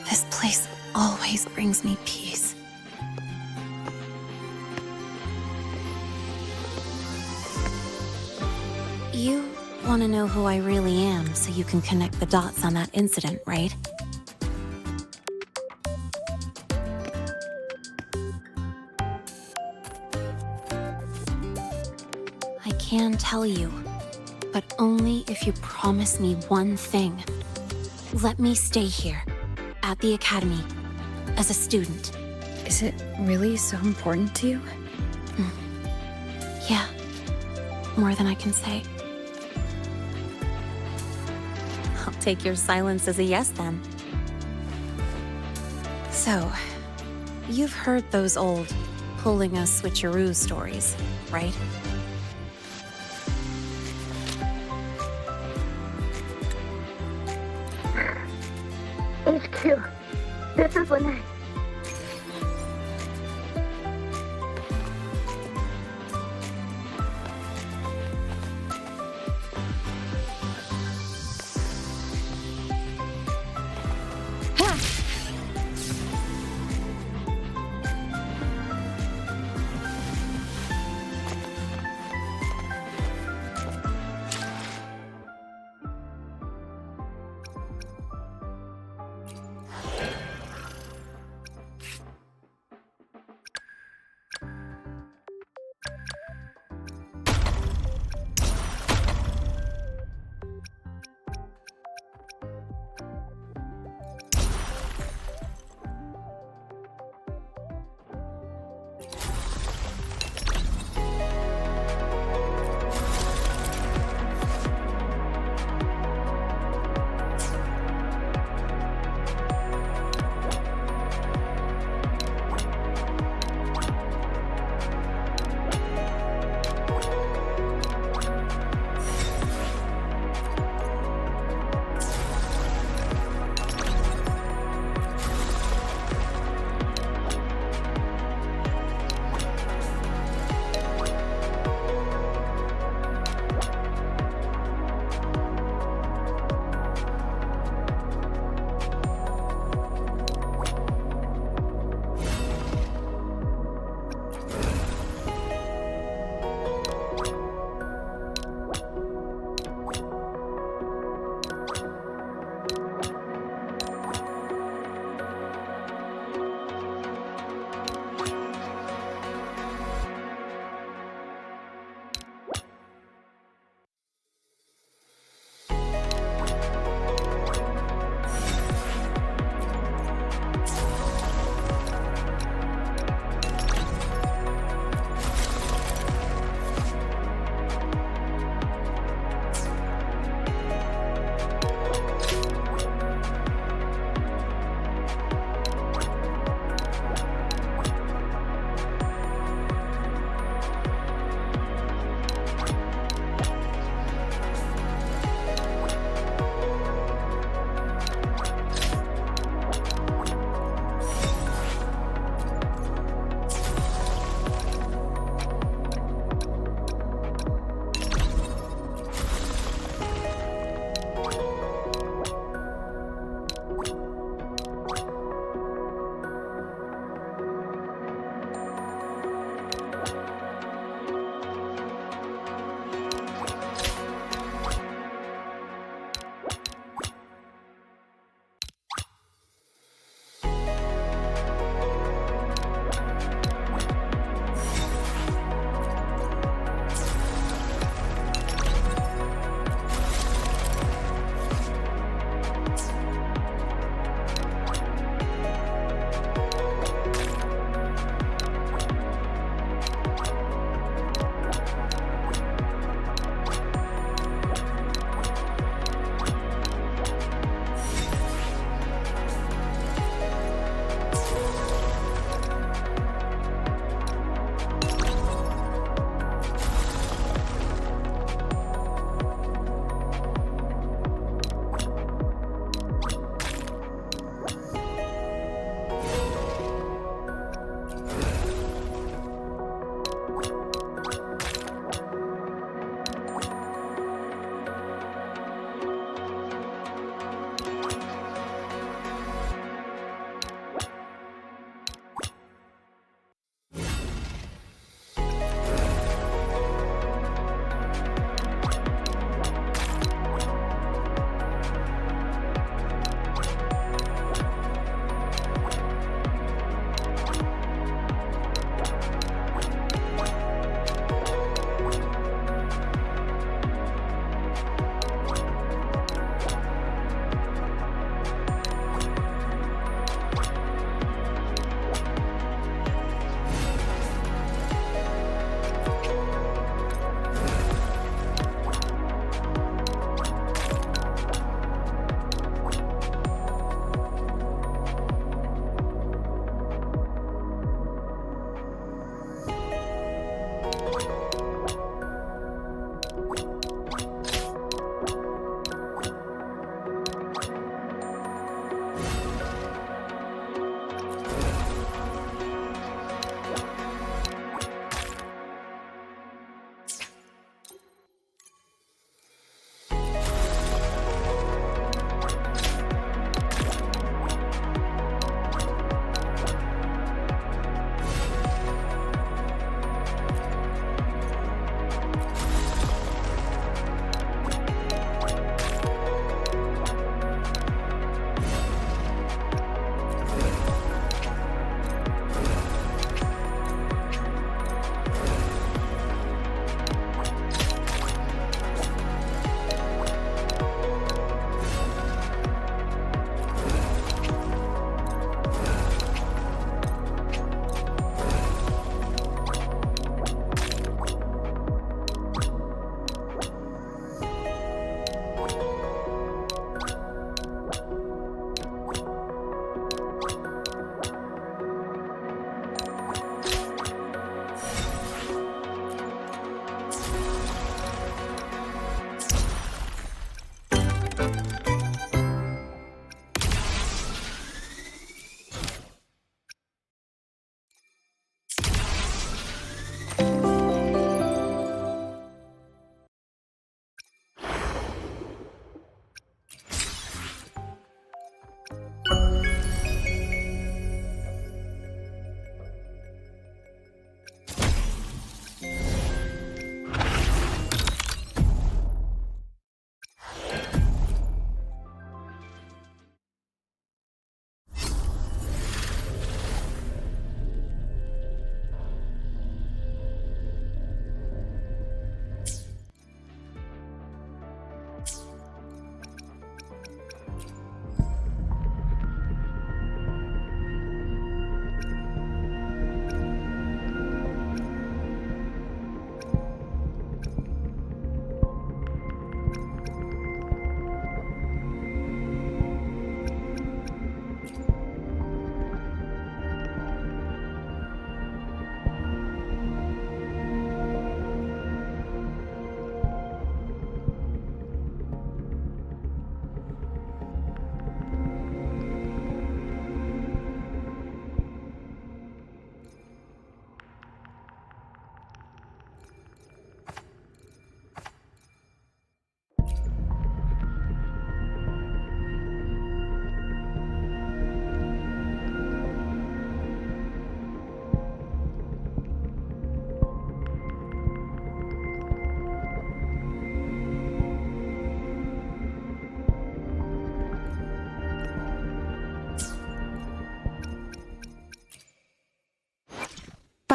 This place always brings me peace. You want to know who I really am so you can connect the dots on that incident, right? I can tell you, but only if you promise me one thing. Let me stay here, at the academy, as a student. Is it really so important to you? Yeah, more than I can say. I'll take your silence as a yes, then. So, you've heard those old pulling a switcheroo stories, right? HQ, this is Lene.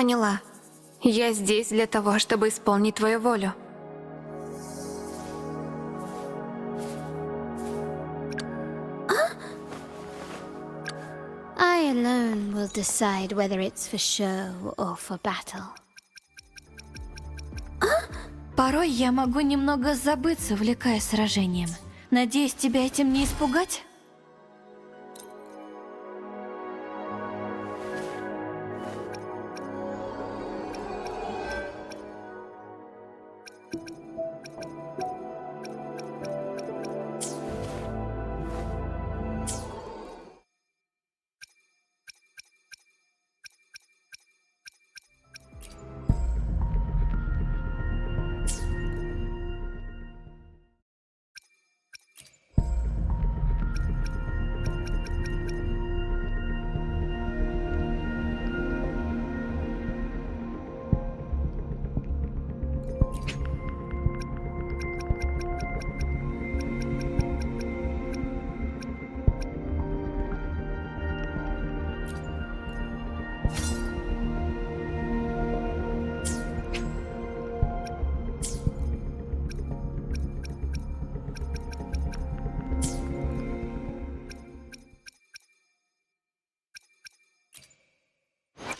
Поняла. Я здесь для того, чтобы исполнить твою волю. I alone will decide whether it's for show or for battle. Порой я могу немного забыться, увлекаясь сражением. Надеюсь, тебя этим не испугать?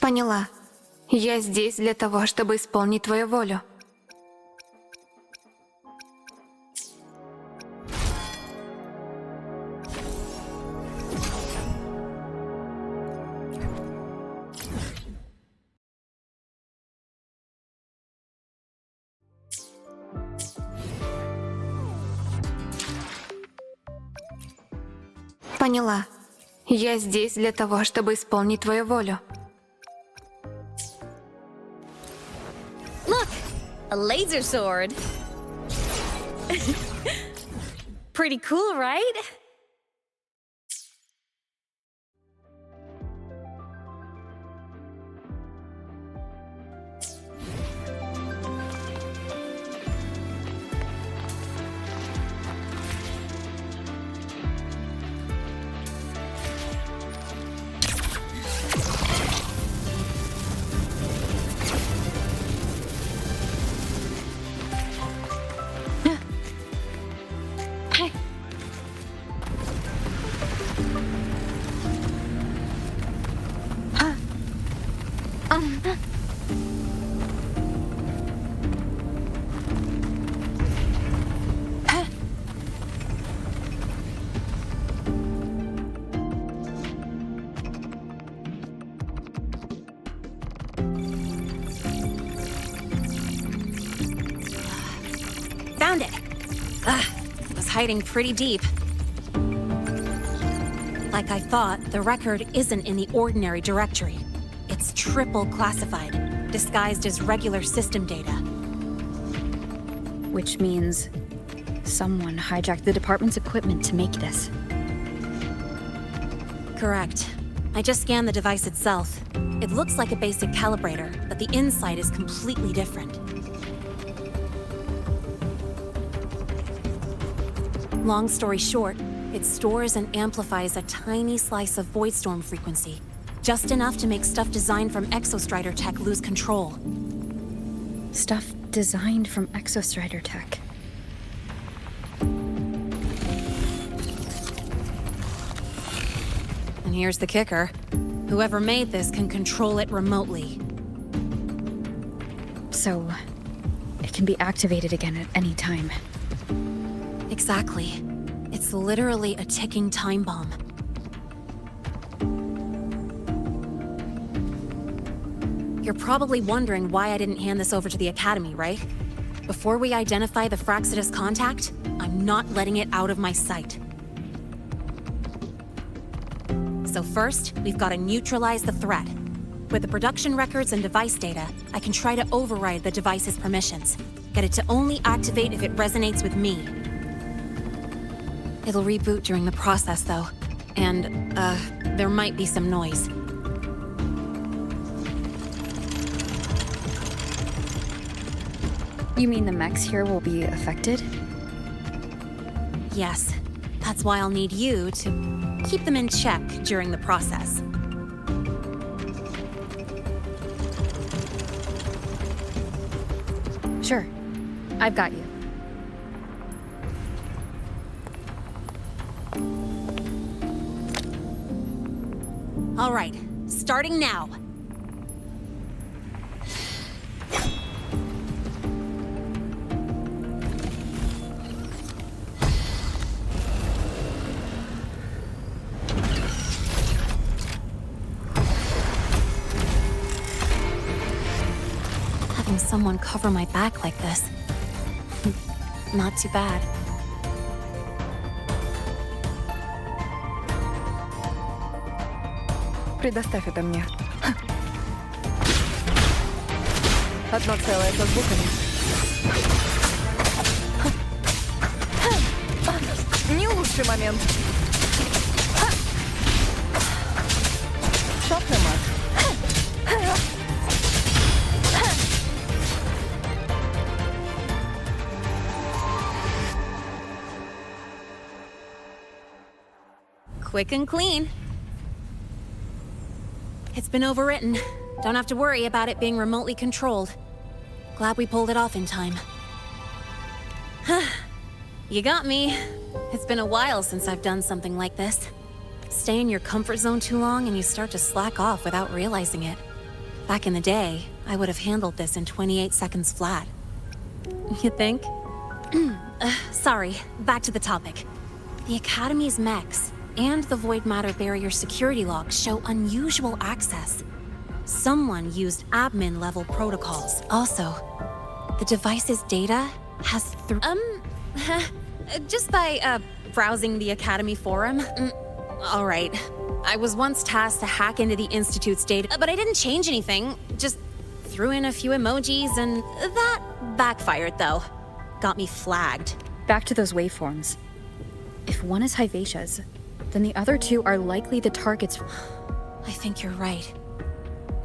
Поняла. Я здесь для того, чтобы исполнить твою волю. Поняла. Я здесь для того, чтобы исполнить твою волю. Look! A laser sword! Pretty cool, right? Found it! Ugh, it was hiding pretty deep. Like I thought, the record isn't in the ordinary directory. It's triple classified, disguised as regular system data. Which means someone hijacked the department's equipment to make this. Correct. I just scanned the device itself. It looks like a basic calibrator, but the inside is completely different. Long story short, it stores and amplifies a tiny slice of voidstorm frequency, just enough to make stuff designed from Exostrider tech lose control. Stuff designed from Exostrider tech. And here's the kicker. Whoever made this can control it remotely. So, it can be activated again at any time. Exactly. It's literally a ticking time bomb. You're probably wondering why I didn't hand this over to the Academy, right? Before we identify the Fraxidus contact, I'm not letting it out of my sight. So first, we've got to neutralize the threat. With the production records and device data, I can try to override the device's permissions. Get it to only activate if it resonates with me. It'll reboot during the process, though. And, there might be some noise. You mean the mechs here will be affected? Yes. That's why I'll need you to keep them in check during the process. Sure. I've got you. All right, starting now. Having someone cover my back like this. Not too bad. Предоставь это мне. Одно целое со звуками. Не лучший момент. Шопный мат. Quick and clean. It's been overwritten. Don't have to worry about it being remotely controlled. Glad we pulled it off in time. You got me. It's been a while since I've done something like this. Stay in your comfort zone too long and you start to slack off without realizing it. Back in the day, I would have handled this in 28 seconds flat. You think? Sorry, back to the topic. The Academy's mechs and the Void Matter Barrier security logs show unusual access. Someone used admin-level protocols. Also, the device's data has just by, browsing the Academy forum? All right. I was once tasked to hack into the Institute's data, but I didn't change anything. Just threw in a few emojis and that backfired, though. Got me flagged. Back to those waveforms. If one is Hyvatia's, then the other two are likely the targets. I think you're right.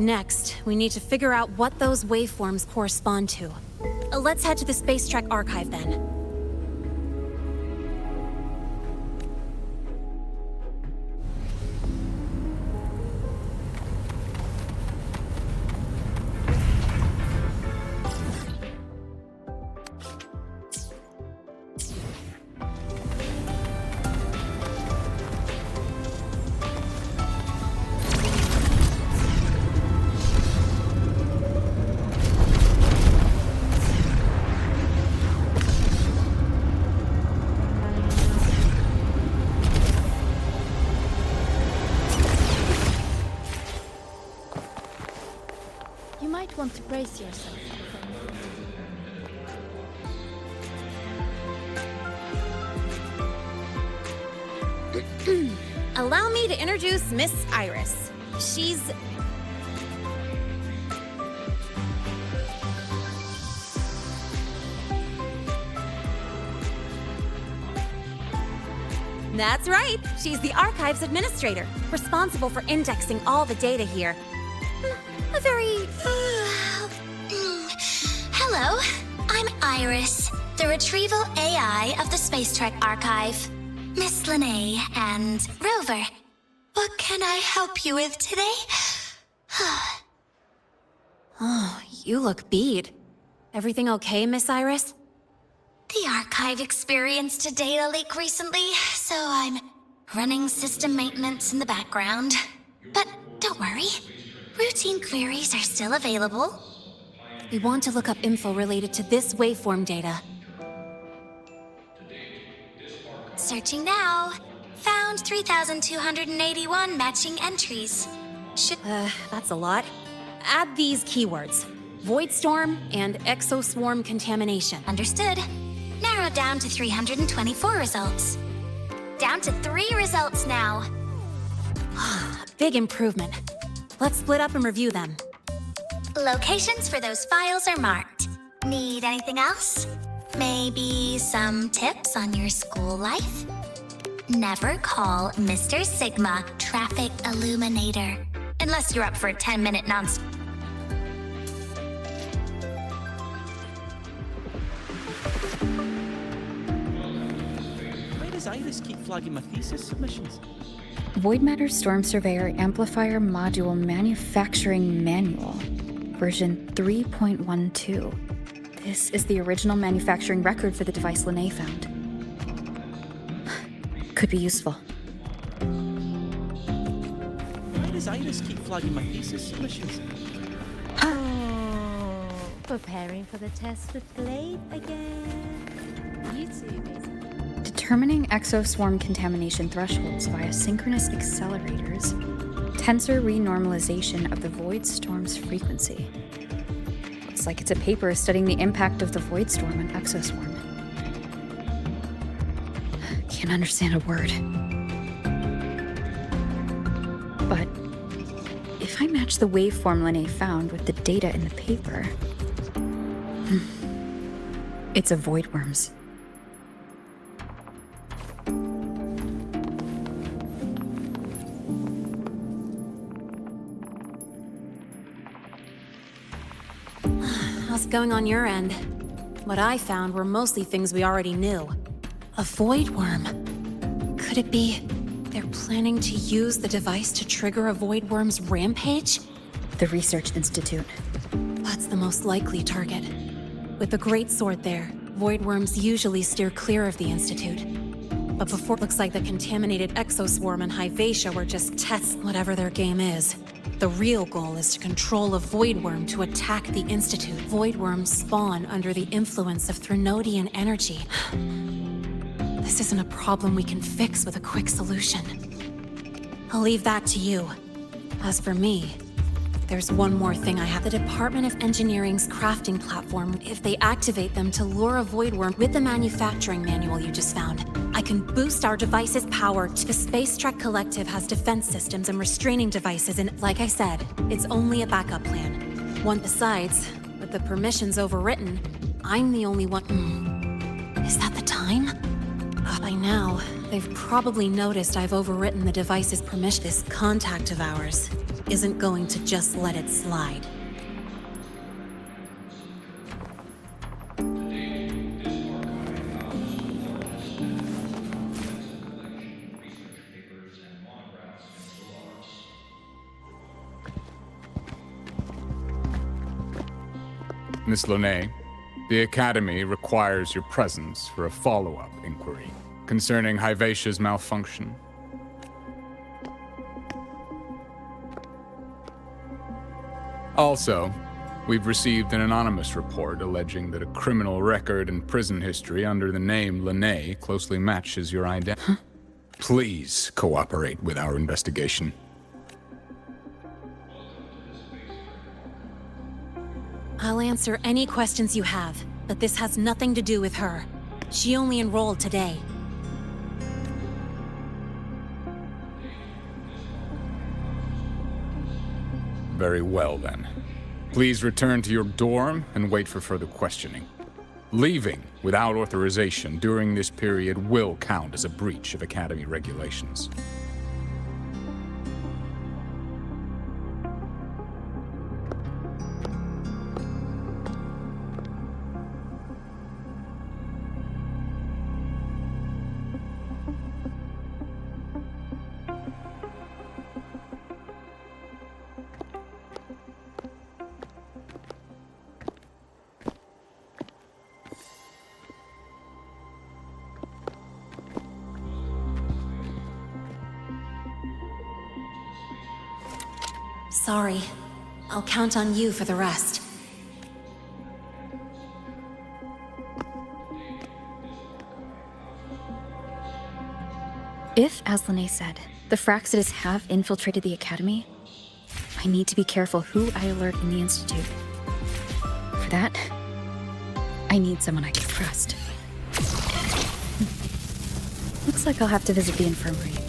Next, we need to figure out what those waveforms correspond to. Let's head to the Space Trek archive then. You might want to brace yourself. Allow me to introduce Miss Iris. She's... That's right. She's the Archives Administrator, responsible for indexing all the data here. A very... Hello, I'm Iris, the Retrieval AI of the Space Trek Archive. Miss Linnae and Rover, what can I help you with today? Oh, you look beat. Everything okay, Miss Iris? The Archive experienced a data leak recently, so I'm running system maintenance in the background. But don't worry, routine queries are still available. We want to look up info related to this waveform data. Searching now. Found 3,281 matching entries. That's a lot. Add these keywords. Void Storm and Exoswarm Contamination. Understood. Narrowed down to 324 results. Down to 3 results now. Big improvement. Let's split up and review them. Locations for those files are marked. Need anything else? Maybe some tips on your school life? Never call Mr. Sigma Traffic Illuminator. Unless you're up for a 10-minute non-stop. Why does Iris keep flagging my thesis submissions? Void Matter Storm Surveyor Amplifier Module Manufacturing Manual, version 3.12. This is the original manufacturing record for the device Lene found. Could be useful. Why does Iris keep flagging my thesis submissions? Oh, preparing for the test with Glaive again. You two, basically. Determining exoswarm contamination thresholds via synchronous accelerators. Tensor renormalization of the void storm's frequency. Looks like it's a paper studying the impact of the void storm on exoswarm. Can't understand a word. But if I match the waveform Lene found with the data in the paper, it's a void worms. How's it going on your end? What I found were mostly things we already knew. A void worm. Could it be they're planning to use the device to trigger a void worm's rampage? The Research Institute. That's the most likely target. With the Great Sword there, void worms usually steer clear of the Institute. But before, looks like the contaminated exoswarm and Hyvatia were just tests, whatever their game is. The real goal is to control a void worm to attack the Institute. Void worms spawn under the influence of Threnodian energy. This isn't a problem we can fix with a quick solution. I'll leave that to you. As for me, there's one more thing I have. The Department of Engineering's crafting platform, if they activate them to lure a void worm with the manufacturing manual you just found, I can boost our device's power. The Space Trek Collective has defense systems and restraining devices, and like I said, it's only a backup plan. One besides, with the permissions overwritten, I'm the only one. Is that the time? By now, they've probably noticed I've overwritten the device's permission. This contact of ours isn't going to just let it slide. Miss Lene, the Academy requires your presence for a follow-up inquiry concerning Hyvatia's malfunction. Also, we've received an anonymous report alleging that a criminal record and prison history under the name Lene closely matches your identity. Please cooperate with our investigation. I'll answer any questions you have, but this has nothing to do with her. She only enrolled today. Very well, then. Please return to your dorm and wait for further questioning. Leaving without authorization during this period will count as a breach of Academy regulations. Sorry. I'll count on you for the rest. If, as Lene said, the Fraxidas have infiltrated the Academy, I need to be careful who I alert in the Institute. For that, I need someone I can trust. Looks like I'll have to visit the infirmary again.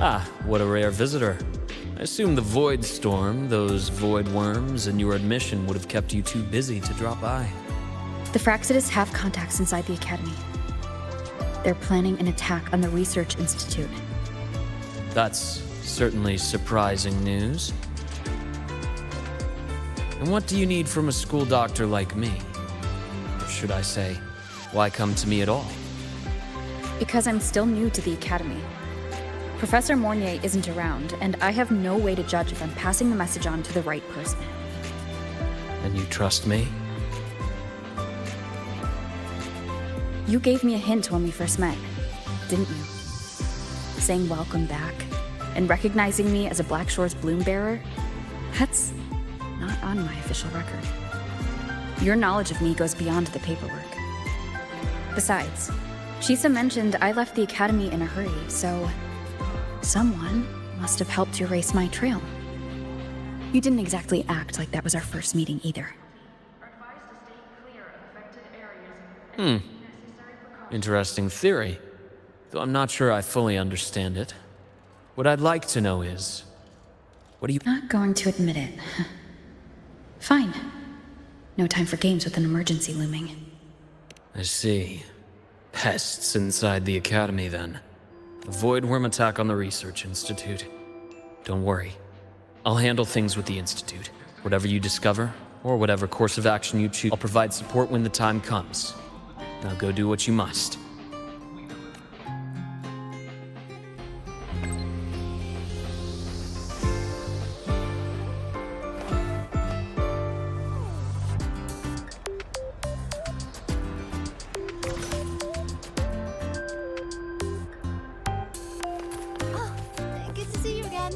Ah, what a rare visitor. I assume the void storm, those void worms, and your admission would have kept you too busy to drop by. The Fraxidas have contacts inside the Academy. They're planning an attack on the Research Institute. That's certainly surprising news. And what do you need from a school doctor like me? Or should I say, why come to me at all? Because I'm still new to the Academy. Professor Mornier isn't around, and I have no way to judge if I'm passing the message on to the right person. And you trust me? You gave me a hint when we first met, didn't you? Saying welcome back, and recognizing me as a Black Shore's bloom bearer? That's not on my official record. Your knowledge of me goes beyond the paperwork. Besides, Shisa mentioned I left the Academy in a hurry, so someone must have helped you erase my trail. You didn't exactly act like that was our first meeting either. Interesting theory, though I'm not sure I fully understand it. What I'd like to know is, what do you— Not going to admit it. Fine. No time for games with an emergency looming. I see. Pests inside the Academy, then. A void worm attack on the Research Institute. Don't worry. I'll handle things with the Institute. Whatever you discover, or whatever course of action you choose, I'll provide support when the time comes. Now go do what you must. Good to see you again.